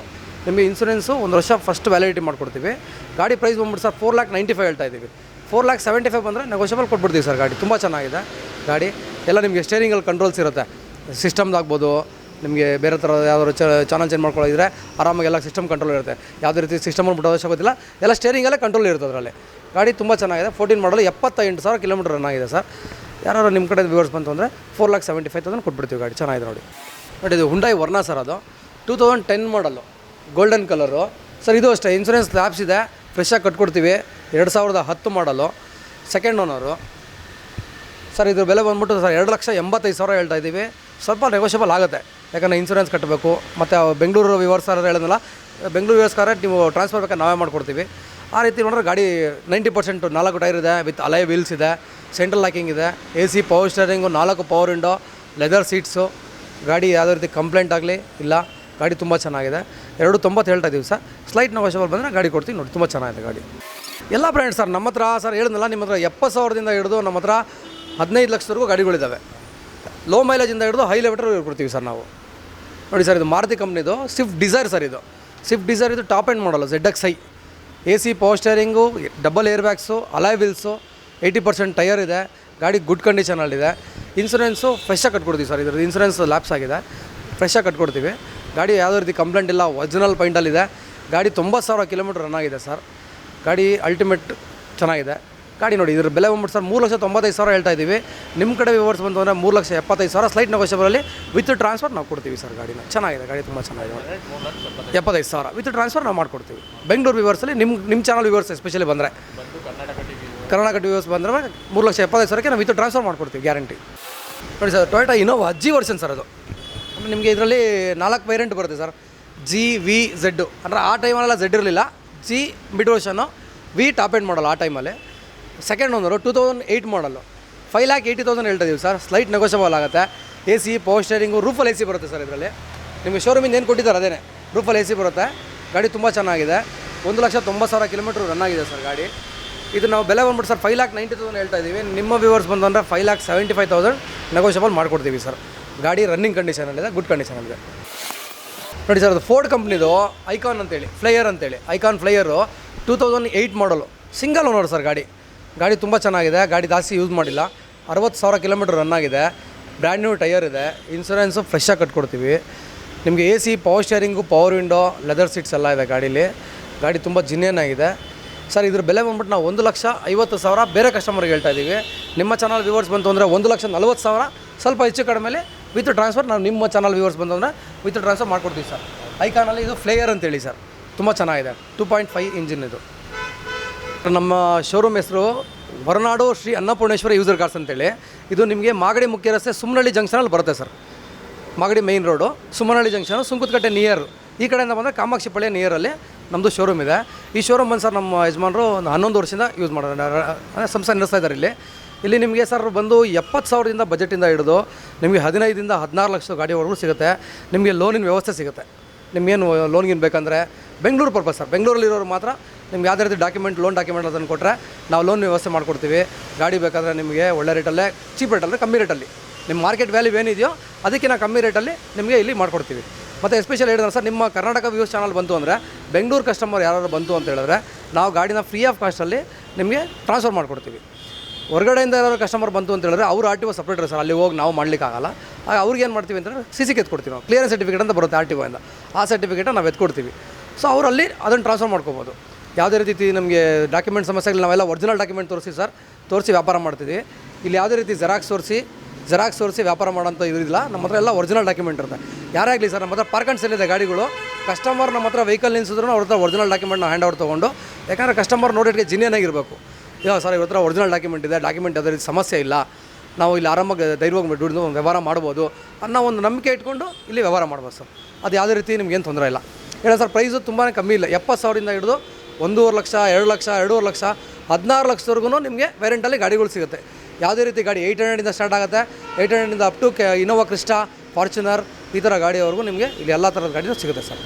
ನಿಮಗೆ ಇನ್ಸೂರೆನ್ಸು 1 ವರ್ಷ ಫಸ್ಟ್ ವ್ಯಾಲಿಡಿಟಿ ಮಾಡ್ಕೊಡ್ತೀವಿ. ಗಾಡಿ ಪ್ರೈಸ್ ಬಂದ್ಬಿಟ್ಟು ಸರ್ 4,95,000 ಹೇಳ್ತಾ ಇದ್ದೀವಿ. 4,75,000 ಬಂದರೆ ನೆಗೋಷಿಯಬಲ್ ಕೊಟ್ಬಿಡ್ತೀವಿ ಸರ್. ಗಾಡಿ ತುಂಬ ಚೆನ್ನಾಗಿದೆ. ಗಾಡಿ ಎಲ್ಲ ನಿಮಗೆ ಸ್ಟೇರಿಂಗಲ್ಲಿ ಕಂಟ್ರೋಲ್ಸ್ ಇರುತ್ತೆ. ಸಿಸ್ಟಮ್ದಾಗ್ಬೋದು. ನಿಮಗೆ ಬೇರೆ ಥರ ಯಾವ್ದಾದ್ರು ಚಾನಲ್ ಚೇಂಜ್ ಮಾಡ್ಕೊಳ್ಳೋದಿದ್ರೆ ಆರಾಮಾಗಿ ಎಲ್ಲ ಸಿಸ್ಟಮ್ ಕಂಟ್ರೋಲ್ ಇರುತ್ತೆ. ಯಾವುದೇ ರೀತಿ ಸಿಸ್ಟಮನ್ನು ಬಿಡೋ ಅವಶ್ಯಕತೆ ಎಲ್ಲ ಸ್ಟೇರಿಂಗಲ್ಲೇ ಕಂಟ್ರೋಲ್ ಇರುತ್ತೆ ಅದರಲ್ಲಿ. ಗಾಡಿ ತುಂಬ ಚೆನ್ನಾಗಿದೆ. 14 ಮಾಡಲು 78,000 ಕಿಲೋಮೀಟರ್ ರನ್ ಆಗಿದೆ ಸರ್. ಯಾರು ನಿಮ್ಮ ಕಡೆ ವ್ಯೂವರ್ಸ್ ಬಂತು ಅಂದರೆ 4,75,000 ಕೊಟ್ಬಿಡ್ತೀವಿ. ಗಾಡಿ ಚೆನ್ನಾಗಿದೆ ನೋಡಿ. ಇದು ಹುಂಡೈ ವರ್ನಾ ಸರ್. ಅದು 2010 ಮಾಡಲು. Golden colour sir. ಇದು ಅಷ್ಟೇ ಇನ್ಸೂರೆನ್ಸ್ ಲ್ಯಾಬ್ಸ್ ಇದೆ. ಫ್ರೆಶ್ಶಾಗಿ ಕಟ್ಕೊಡ್ತೀವಿ. 2010 ಮಾಡಲು. Second owner sir. ಇದ್ರ ಬೆಲೆ ಬಂದ್ಬಿಟ್ಟು ಸರ್ 2,85,000 ಹೇಳ್ತಾ ಇದ್ದೀವಿ. ಸ್ವಲ್ಪ ನೆಗೋಷಿಯಬಲ್ ಆಗುತ್ತೆ. ಯಾಕಂದರೆ ಇನ್ಸೂರೆನ್ಸ್ ಕಟ್ಟಬೇಕು. ಮತ್ತು ಬೆಂಗಳೂರು ವ್ಯೂವರ್ಸ್ ಹೇಳಿದ್ನಲ್ಲ, ಬೆಂಗಳೂರು ವ್ಯೂವರ್ಸ್ಗಾರೆ ನೀವು ಟ್ರಾನ್ಸ್ಫರ್ ಬೇಕಾದ್ರೆ ನಾವೇ ಮಾಡಿಕೊಡ್ತೀವಿ. ಆ ರೀತಿ ನೋಡಿದ್ರೆ ಗಾಡಿ 90% 4 ಟೈರ್ ಇದೆ. ವಿತ್ ಅಲೈ ವೀಲ್ಸ್ ಇದೆ. ಸೆಂಟ್ರಲ್ ಲಾಕಿಂಗ್ ಇದೆ. AC power steering, 4 power window, leather seats. ಗಾಡಿ ಯಾವುದೇ ರೀತಿ ಕಂಪ್ಲೇಂಟ್ ಆಗಲಿ ಇಲ್ಲ. ಗಾಡಿ ತುಂಬ ಚೆನ್ನಾಗಿದೆ. 2,90 ಹೇಳ್ತಾ ಇದ್ದೀವಿ ಸರ್. ಸ್ಲೈಟ್ ನೆಗೋಷಿಯಬಲ್ ಬಂದರೆ ಗಾಡಿ ಕೊಡ್ತೀವಿ ನೋಡಿ. ತುಂಬ ಚೆನ್ನಾಗಿದೆ ಗಾಡಿ. ಎಲ್ಲ ಬ್ರ್ಯಾಂಡ್ ಸರ್ ನಮ್ಮ ಹತ್ರ. ಸರ್ ಹೇಳಿದ್ನಲ್ಲ, ನಿಮ್ಮ ಹತ್ರ 70,000ದಿಂದ ಹಿಡಿದು ನಮ್ಮ ಹತ್ರ 15 ಲಕ್ಷದವರೆಗೂ ಗಾಡಿಗಳಿದ್ದಾವೆ. ಲೋ ಮೈಲೇಜಿಂದ ಹಿಡಿದು ಹೈ ಲೆವೆಲ್ವರೆಗೂ ಕೊಡ್ತೀವಿ ಸರ್ ನಾವು. ನೋಡಿ ಸರ್, ಇದು ಮಾರುತಿ ಕಂಪ್ನಿದು ಸ್ವಿಫ್ಟ್ ಡಿಸೈರ್ ಸರ್. ಇದು ಸ್ವಿಫ್ಟ್ ಡಿಸೈರ್. ಇದು top end model. ZXi. AC power steering, double air bags, alloy wheels, 80% tyre ಇದೆ. ಗಾಡಿ ಗುಡ್ ಕಂಡೀಷನಲ್ಲಿದೆ. ಇನ್ಸೂರೆನ್ಸು ಫ್ರೆಶ್ಶಾಗಿ ಕಟ್ಕೊಡ್ತೀವಿ ಸರ್. ಇದ್ರದ್ದು ಇನ್ಸೂರೆನ್ಸ್ ಲ್ಯಾಪ್ಸ್ ಆಗಿದೆ. ಫ್ರೆಶ್ಶಾಗಿ ಕಟ್ಕೊಡ್ತೀವಿ. ಗಾಡಿ ಯಾವುದೇ ರೀತಿ ಕಂಪ್ಲೇಂಟ್ ಇಲ್ಲ. ಒರಿಜಿನಲ್ ಪೈಂಟಲ್ಲಿದೆ. ಗಾಡಿ 90,000 ಕಿಲೋಮೀಟರ್ ರನ್ ಆಗಿದೆ ಸರ್. ಗಾಡಿ ಅಲ್ಟಿಮೇಟ್ ಚೆನ್ನಾಗಿದೆ. ಗಾಡಿ ನೋಡಿ, ಇದ್ರ ಬೆಲೆ ಬಂದ್ಬಿಟ್ಟು ಸರ್ 3,95,000 ಹೇಳ್ತಾ ಇದ್ದೀವಿ. ನಿಮ್ಮ ಕಡೆ ವ್ಯೂವರ್ಸ್ ಬಂತು ಅಂದರೆ 3,75,000 ಸ್ಲೈಟ್ ನೆಗೋಷಿಯಬಲಲ್ಲಿ ವಿತ್ ಟ್ರಾನ್ಸ್ಫರ್ ನಾವು ಕೊಡ್ತೀವಿ ಸರ್. ಗಾಡಿನ ಚೆನ್ನಾಗಿದೆ. ಗಾಡಿ ತುಂಬ ಚೆನ್ನಾಗಿದೆ. 75,000 ವಿತ್ ಟ್ರಾನ್ಸ್ಫರ್ ನಾವು ಮಾಡಿಕೊಡ್ತೀವಿ. ಬೆಂಗಳೂರು ವ್ಯೂವರ್ಸಲ್ಲಿ ನಿಮ್ಮ ಚಾನಲ್ ವ್ಯೂವರ್ಸ್ ಎಸ್ಪೆಷಲಿ ಬಂದರೆ, ಕರ್ನಾಟಕ ವ್ಯೂವರ್ಸ್ ಬಂದರೆ 3,75,000ಕ್ಕೆ ನಾವು ವಿತ್ ಟ್ರಾನ್ಸ್ಫರ್ ಮಾಡಿಕೊಡ್ತೀವಿ ಗ್ಯಾರಂಟಿ. ನೋಡಿ sir, Toyota Innova G version sir. ಅದು ನಿಮಗೆ ಇದರಲ್ಲಿ 4 ವೇರಿಯಂಟ್ ಬರುತ್ತೆ ಸರ್. G, V, Z. ಅಂದರೆ ಆ ಟೈಮಲ್ಲೆಲ್ಲ Z ಇರಲಿಲ್ಲ. G ಮಿಡ್ ವರ್ಷನು, V ಟಾಪ್ ಎಂಡ್ ಮಾಡಲ್ಲ ಆ ಟೈಮಲ್ಲಿ. ಸೆಕೆಂಡ್ ಓನರು 2008 ಮಾಡಲು. 5,80,000 ಹೇಳ್ತಾ ಇದೀವಿ ಸರ್. ಸ್ಲೈಟ್ ನೆಗೋಷಿಯಬಲ್ ಆಗುತ್ತೆ. AC ಪವರ್ ಸ್ಟೇರಿಂಗು, ರೂಫಲ್ಲಿ AC ಬರುತ್ತೆ ಸರ್. ಇದರಲ್ಲಿ ನಿಮಗೆ ಶೋರೂಮಿಂದ ಏನು ಕೊಟ್ಟಿದ್ದಾರೆ ಅದೇ ರೂಫಲ್ಲಿ AC ಬರುತ್ತೆ. ಗಾಡಿ ತುಂಬ ಚೆನ್ನಾಗಿದೆ. 1,90,000 ಕಿಲೋಮೀಟ್ರ್ ರನ್ ಆಗಿದೆ ಸರ್ ಗಾಡಿ. ಇದು ನಾವು ಬೆಲೆ ಬಂದ್ಬಿಟ್ಟು ಸರ್ 5,90,000 ಹೇಳ್ತಾ ಇದ್ದೀವಿ. ನಿಮ್ಮ ವ್ಯೂವರ್ಸ್ ಬಂದು ಅಂದರೆ 5,75,000 ನೆಗೋಷಿಯಬಲ್ ಮಾಡಿಕೊಡ್ತೀವಿ ಸರ್. ಗಾಡಿ ರನ್ನಿಂಗ್ ಕಂಡೀಷನಲ್ಲಿದೆ, ಗುಡ್ ಕಂಡೀಷನಲ್ಲಿದೆ. ನೋಡಿ ಸರ್, ಅದು ಫೋರ್ಡ್ ಕಂಪ್ನಿದು ಐಕಾನ್ ಅಂತೇಳಿ, ಫ್ಲೈಯರ್ ಅಂತೇಳಿ, ಐಕಾನ್ ಫ್ಲೈಯರು 2008 ಮಾಡಲು, ಸಿಂಗಲ್ ಓನರ್ ಸರ್. ಗಾಡಿ ತುಂಬ ಚೆನ್ನಾಗಿದೆ. ಗಾಡಿ ಜಾಸ್ತಿ ಯೂಸ್ ಮಾಡಿಲ್ಲ, 60,000 ಕಿಲೋಮೀಟ್ರ್ ರನ್ ಆಗಿದೆ. ಬ್ರ್ಯಾಂಡ್ ನ್ಯೂ ಟೈಯರ್ ಇದೆ. ಇನ್ಸೂರೆನ್ಸು ಫ್ರೆಶ್ಶಾಗಿ ಕಟ್ಕೊಡ್ತೀವಿ ನಿಮಗೆ. AC, power steering, power window, leather seats ಎಲ್ಲ ಇದೆ ಗಾಡೀಲಿ. ಗಾಡಿ ತುಂಬ ಜಿನ್ನೇನ್ ಆಗಿದೆ ಸರ್. ಇದ್ರ ಬೆಲೆ ಬಂದ್ಬಿಟ್ಟು ನಾವು 1,50,000 ಬೇರೆ ಕಸ್ಟಮರ್ಗೆ ಹೇಳ್ತಾ ಇದ್ದೀವಿ. ನಿಮ್ಮ ಚಾನಲ್ ವ್ಯೂವರ್ಸ್ ಬಂತು ಅಂದರೆ 1,40,000, ಸ್ವಲ್ಪ ಹೆಚ್ಚು ಕಡಿಮೆಲಿ ವಿತ್ ಟ್ರಾನ್ಸ್ಫರ್. ನಾವು ನಿಮ್ಮ ಚಾನಲ್ ವ್ಯೂವರ್ಸ್ ಬಂತು ಅಂದರೆ ವಿತ್ ಟ್ರಾನ್ಸ್ಫರ್ ಮಾಡ್ಕೊಡ್ತೀವಿ ಸರ್. ಐಕಾನಲ್ಲಿ ಇದು ಫ್ಲೇಯರ್ ಅಂತೇಳಿ ಸರ್, ತುಂಬ ಚೆನ್ನಾಗಿದೆ. 2.5 ಇಂಜಿನ್ ಇದು. ನಮ್ಮ ಶೋರೂಮ್ ಹೆಸರು ಹೊರನಾಡು ಶ್ರೀ ಅನ್ನಪೂರ್ಣೇಶ್ವರಿ ಯೂಸರ್ ಕಾರ್ಸ್ ಅಂತೇಳಿ. ಇದು ನಿಮಗೆ ಮಾಗಡಿ ಮುಖ್ಯ ರಸ್ತೆ ಸುಮ್ಮನಹಳ್ಳಿ ಜಂಕ್ಷನಲ್ಲಿ ಬರುತ್ತೆ sir. Magadi main road, Sumanahalli ಜಂಕ್ಷನು, ಸುಂಕುತ್ಕಟ್ಟೆ near. ಈ ಕಡೆಯಿಂದ ಬಂದರೆ ಕಾಮಾಕ್ಷಿ ಪಳ್ಳಿ ನಿಯರಲ್ಲಿ ನಮ್ಮದು ಶೋರೂಮ್ ಇದೆ. ಈ ಶೋರೂಮ್ ಬಂದು ಸರ್ ನಮ್ಮ ಯಜಮಾನರು 11 ವರ್ಷದಿಂದ ಯೂಸ್ ಮಾಡೋದು, ಅಂದರೆ ಸಂಸ್ಥೆ ನಡೆಸ್ತಾ ಇದ್ದಾರೆ ಇಲ್ಲಿ ನಿಮಗೆ ಸರ್ ಬಂದು 70,000ದಿಂದ ಬಜೆಟಿಂದ ಹಿಡಿದು ನಿಮಗೆ 15ರಿಂದ 16 ಲಕ್ಷ ಗಾಡಿವರೆಗೂ ಸಿಗುತ್ತೆ. ನಿಮಗೆ ಲೋನಿನ ವ್ಯವಸ್ಥೆ ಸಿಗುತ್ತೆ. ನಿಮಗೇನು ಲೋನ್ಗಿನ್ ಬೇಕಂದರೆ ಬೆಂಗಳೂರು ಪರ್ಪಸ್ ಸರ್. ಬೆಂಗಳೂರಲ್ಲಿರೋರು ಮಾತ್ರ ನಿಮ್ಗೆ ಯಾವುದೇ ರೀತಿ ಲೋನ್ ಡಾಕ್ಯುಮೆಂಟ್ ಅದನ್ನು ಕೊಟ್ಟರೆ ನಾವು ಲೋನ್ ವ್ಯವಸ್ಥೆ ಮಾಡಿಕೊಡ್ತೀವಿ. ಗಾಡಿ ಬೇಕಾದರೆ ನಿಮಗೆ ಒಳ್ಳೆ ರೇಟಲ್ಲೇ, ಚೀಪ್ ರೇಟಲ್ಲೇ, ಕಮ್ಮಿ ರೇಟಲ್ಲಿ, ನಿಮ್ಮ ಮಾರ್ಕೆಟ್ ವ್ಯಾಲ್ಯೂ ಏನಿದೆಯೋ ಅದಕ್ಕಿಂತ ಕಮ್ಮಿ ರೇಟಲ್ಲಿ ನಿಮಗೆ ಇಲ್ಲಿ ಮಾಡಿಕೊಡ್ತೀವಿ. ಮತ್ತು ಎಸ್ಪೆಷಲಿ ಹೇಳಿದ್ರೆ ಸರ್, ನಿಮ್ಮ ಕರ್ನಾಟಕ ವ್ಯೂಸ್ ಚಾನಲ್ ಬಂತು ಅಂದರೆ ಬೆಂಗಳೂರು ಕಸ್ಟಮರ್ ಯಾರು ಬಂತು ಅಂತ ಹೇಳಿದ್ರೆ ನಾವು ಗಾಡಿನ ಫ್ರೀ ಆಫ್ ಕಾಸ್ಟಲ್ಲಿ ನಿಮಗೆ ಟ್ರಾನ್ಸ್ಫರ್ ಮಾಡಿಕೊಡ್ತೀವಿ. ಹೊರಗಡೆಯಿಂದ ಯಾರು ಕಸ್ಟಮರ್ ಬಂತು ಅಂತ ಹೇಳಿದ್ರೆ ಅವ್ರು RTO ಸಪ್ರೇಟ್ ಸರ್, ಅಲ್ಲಿ ಹೋಗಿ ನಾವು ಮಾಡಲಿಕ್ಕಾಗಲ್ಲ. ಆಗ ಅವ್ರಿಗೆ ಏನು ಮಾಡ್ತೀವಿ ಅಂತಂದರೆ CC ಎತ್ಕೊಡ್ತೀವಿ ನಾವು. ಕ್ಲಿಯರೆನ್ಸ್ ಸರ್ಟಿಫಿಕೇಟ್ ಅಂತ ಬರುತ್ತೆ RTO ಇಂದ, ಆ ಸರ್ಟಿಫಿಕೇಟನ್ನು ನಾವು ಎತ್ಕೊಡ್ತೀವಿ. ಸೊ ಅವರಲ್ಲಿ ಅದನ್ನು ಟ್ರಾನ್ಸ್ಫರ್ ಮಾಡ್ಕೋಬೋದು. ಯಾವುದೇ ರೀತಿ ನಮಗೆ ಡಾಕ್ಯುಮೆಂಟ್ ಸಮಸ್ಯೆಗಳು ನಾವೆಲ್ಲ ಒರಿಜಿನಲ್ ಡಾಕ್ಯುಮೆಂಟ್ ತೋರಿಸಿ ವ್ಯಾಪಾರ ಮಾಡ್ತೀವಿ. ಇಲ್ಲಿ ಯಾವುದೇ ರೀತಿ ಜೆರಾಕ್ಸ್ ತೋರಿಸಿ ವ್ಯಾಪಾರ ಮಾಡೋಂಥ ಇದಿಲ್ಲ. ನಮ್ಮ ಹತ್ರ ಎಲ್ಲ ಒರಿಜಿನಲ್ ಡಾಕ್ಯುಮೆಂಟ್ ಇರುತ್ತೆ. ಯಾರೇ ಆಗಲಿ ಸರ್, ನಮ್ಮ ಹತ್ರ ಪಾರ್ಕ್ ಆ್ಯಂಡ್ ಸೇಲ್ ಇದೆ ಗಾಡಿಗಳು. ಕಸ್ಟಮರ್ ನಮ್ಮ ಹತ್ರ ವೆಹಿಕಲ್ ನಿಲ್ಸಿದ್ರು ಅವ್ರ ಹತ್ರ ಒರಿಜಿನಲ್ ಡಾಕ್ಯುಮೆಂಟ್ನ ಹ್ಯಾಂಡ್ ಓವರ್ ತೊಗೊಂಡು, ಯಾಕಂದರೆ ಕಸ್ಟಮರ್ ನೋಡೋಕ್ಕೆ ಜಿನ್ನೇನಾಗಿರಬೇಕು. ಸರ್ ಇವ್ರ ಹತ್ರ ಒರಿಜಿನಲ್ ಡಾಕ್ಯುಮೆಂಟ್ ಇದೆ, ಡಾಕ್ಯುಮೆಂಟ್ ಯಾವುದೇ ರೀತಿ ಸಮಸ್ಯೆ ಇಲ್ಲ, ನಾವು ಇಲ್ಲಿ ಆರಾಮಾಗಿ ಧೈರ್ಯವಾಗಿ ದುಡಿದು ವ್ಯವಹಾರ ಮಾಡ್ಬೋದು ಅನ್ನೋ ಒಂದು ನಂಬಿಕೆ ಇಟ್ಕೊಂಡು ಇಲ್ಲಿ ವ್ಯವಹಾರ ಮಾಡ್ಬೋದು ಸರ್. ಅದು ಯಾವುದೇ ರೀತಿ ನಿಮ್ಗೇನು ತೊಂದರೆ ಇಲ್ಲ. ಹೇಳ ಸರ್, ಪ್ರೈಸು ತುಂಬಾ ಕಮ್ಮಿ ಇಲ್ಲ. 70,000ದಿಂದ ಹಿಡಿದು 1.5 ಲಕ್ಷ, 2 ಲಕ್ಷ, 2.5 ಲಕ್ಷ, 16 ಲಕ್ಷದವರೆಗೂ ನಿಮಗೆ ವೇರಿಯಂಟಲ್ಲಿ ಗಾಡಿಗಳು ಸಿಗುತ್ತೆ. ಯಾವುದೇ ರೀತಿ ಗಾಡಿ 800ಇಂದ ಸ್ಟಾರ್ಟ್ ಆಗುತ್ತೆ. 800ಇಂದ up to Innova Crysta, Fortuner, ಈ ಥರ ಗಾಡಿಯವರೆಗೂ ನಿಮಗೆ ಇಲ್ಲಿ ಎಲ್ಲ ಥರದ ಗಾಡಿನೂ ಸಿಗುತ್ತೆ ಸರ್.